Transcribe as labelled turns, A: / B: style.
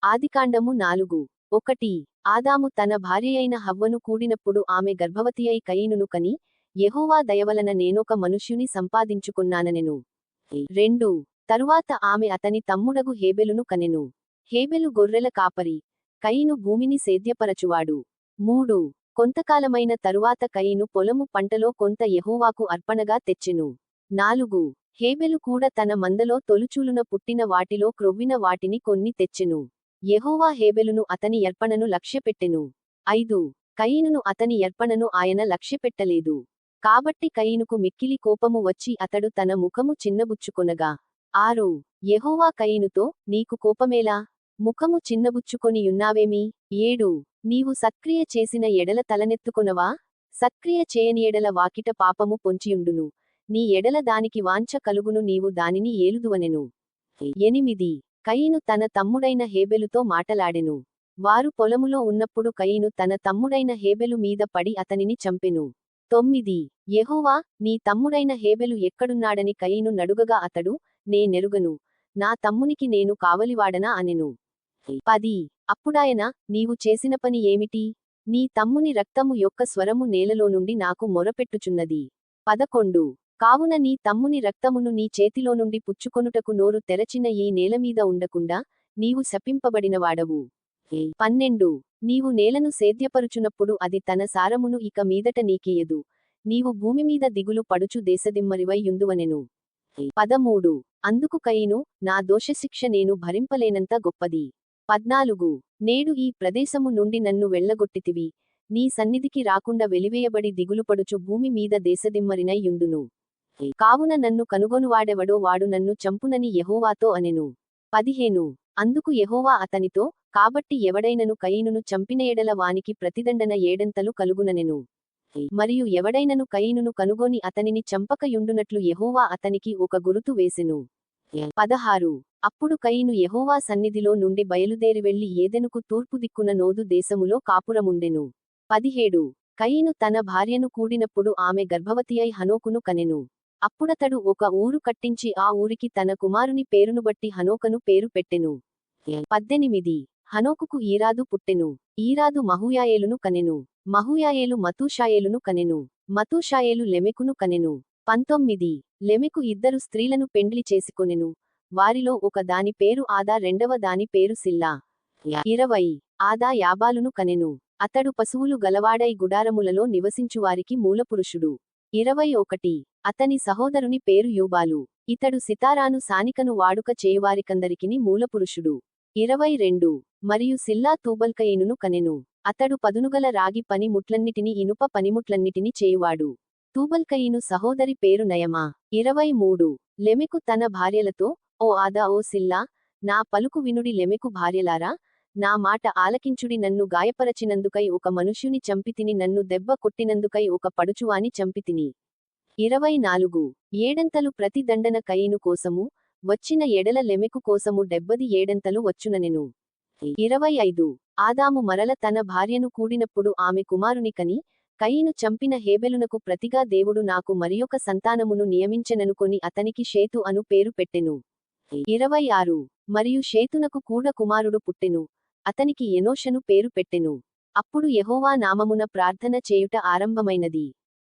A: ఆదికాండము 4:1. ఆదాము తన భార్యయైన హవ్వను కూడినప్పుడు ఆమె గర్భవతియై కయీనును కని, యెహోవా దయవలన నేనొక మనుష్యుని సంపాదించుకున్నాననెను. 2. తరువాత ఆమె అతని తమ్ముడగు హేబెలును కనెను. హేబెలు గొర్రెల కాపరి, కయీను భూమిని సేద్యపరచువాడు. 3. కొంతకాలమైన తరువాత కయీను పొలము పంటలో కొంత యెహోవాకు అర్పణగా తెచ్చెను. 4. హేబెలు కూడా తన మందలో తొలుచూలున పుట్టిన వాటిలో క్రొవ్విన వాటిని కొన్ని తెచ్చెను. యెహోవా హేబెలును అతని యర్పణను లక్ష్యపెట్టెను. 5. కయీనును అతని యర్పణను ఆయన లక్ష్యపెట్టలేదు. కాబట్టి కయీనుకు మిక్కిలి కోపము వచ్చి అతడు తన ముఖము చిన్నబుచ్చుకొనగా. 6. యెహోవా కయీనుతో, నీకు కోపమేలా? ముఖము చిన్నబుచ్చుకొనియున్నావేమి? 7. నీవు సత్క్రియ చేసిన ఎడల తలనెత్తుకొనవా? సత్క్రియ చేయని ఎడల వాకిట పాపము పొంచియుండును. నీ ఎడల దానికి వాంఛ కలుగును, నీవు దానిని ఏలుదువనెను. 8. కయీను తన తమ్ముడైన హేబెలుతో మాటలాడెను. వారు పొలములో ఉన్నప్పుడు కయీను తన తమ్ముడైన హేబెలు మీద పడి అతనిని చంపెను. 9. యెహోవా, నీ తమ్ముడైన హేబెలు ఎక్కడున్నాడని కయీను నడుగగా అతడు, నేనెరుగను, నా తమ్మునికి నేను కావలివాడనా అనెను. 10. అప్పుడాయన, నీవు చేసిన పని ఏమిటి? నీ తమ్ముని రక్తము యొక్క స్వరము నేలలో నుండి నాకు మొరపెట్టుచున్నది. 11. కావున నీ తమ్ముని రక్తమును నీ చేతిలో నుండి పుచ్చుకొనుటకు నోరు తెరచిన ఈ నేలమీద ఉండకుండా, నీవు శపింపబడినవాడవు. 12. నీవు నేలను సేద్యపరుచునప్పుడు అది తన సారమును ఇక మీదట నీకియదు. నీవు భూమిమీద దిగులు పడుచు దేశదిమ్మరివై యుందువనెను. 13. అందుకు కయీను, నా దోషశిక్ష నేను భరింపలేనంత గొప్పది. 14. నేడు ఈ ప్రదేశము నుండి నన్ను వెళ్ళగొట్టితివి, నీ సన్నిధికి రాకుండా వెలివేయబడి దిగులుపడుచు భూమి మీద దేశదిమ్మరినై యుందును. కావున నన్ను కనుగొనువాడెవడో వాడు నన్ను చంపునని యెహోవాతో అనెను. 15. అందుకు యెహోవా అతనితో, కాబట్టి ఎవడైనను కయీనును చంపిన ఎడల వానికి ప్రతిదండన ఏడంతలు కలుగుననెను. మరియు ఎవడైనను కయీనును కనుగొని అతనిని చంపక యుండునట్లు యెహోవా అతనికి ఒక గురుతు వేసెను. 16. అప్పుడు కయీను యెహోవా సన్నిధిలో నుండి బయలుదేరి వెళ్లి ఏదెనుకు తూర్పు దిక్కున నోదు దేశములో కాపురముండెను. 17. కయీను తన భార్యను కూడినప్పుడు ఆమె గర్భవతియై హనోకును కనెను. అప్పుడతడు ఒక ఊరు కట్టించి ఆ ఊరికి తన కుమారుని పేరును బట్టి హనోకను పేరు పెట్టెను. 18. హనోకుకు ఈరాదు పుట్టెను. ఈరాదు మహూయాయేలును కనెను. మహూయాయేలు మతూషాయేలును కనెను. మతూషాయేలు లెమెకును కనెను. 19. లెమెకు 2 స్త్రీలను పెండ్లి చేసుకొనెను. వారిలో ఒక దాని పేరు ఆదా, రెండవ దాని పేరు సిల్లా. 20. ఆదా యాబాలును కనెను. అతడు పశువులు గలవాడై గుడారములలో నివసించువారికి మూలపురుషుడు. 21. అతని సహోదరుని పేరు యూబాలు. ఇతడు సితారాను సానికను వాడుక చేయువారికందరికిని మూలపురుషుడు. 22. మరియు సిల్లా తూబల్కయీనును కనెను. అతడు పదునుగల రాగి పని ముట్లన్నిటిని ఇనుప పనిముట్లన్నిటిని చేయువాడు. తూబల్కయీను సహోదరి పేరు నయమా. 23. లెమెకు తన భార్యలతో, ఓ ఆదా, ఓ సిల్లా, నా పలుకు వినుడి. లెమెకు భార్యలారా, నా మాట ఆలకించుడి. నన్ను గాయపరచినందుకై ఒక మనుష్యుని చంపితిని, నన్ను దెబ్బ కొట్టినందుకై ఒక పడుచువాని చంపితిని. 24. ఏడంతలు ప్రతి దండన కయీను కోసము వచ్చిన ఎడల లెమెకు కోసము 70 ఏడంతలు వచ్చుననెను. 25. ఆదాము మరల తన భార్యను కూడినప్పుడు ఆమె కుమారుని కని, కయీను చంపిన హేబెలునకు ప్రతిగా దేవుడు నాకు మరియొక సంతానమును నియమించెననుకొని అతనికి షేతు అను పేరు పెట్టెను. 26. మరియు షేతునకు కూడా కుమారుడు పుట్టెను. అతనికి ఎనోషను పేరు పెట్టెను. అప్పుడు యెహోవా నామమున ప్రార్థన చేయుట ఆరంభమైనది.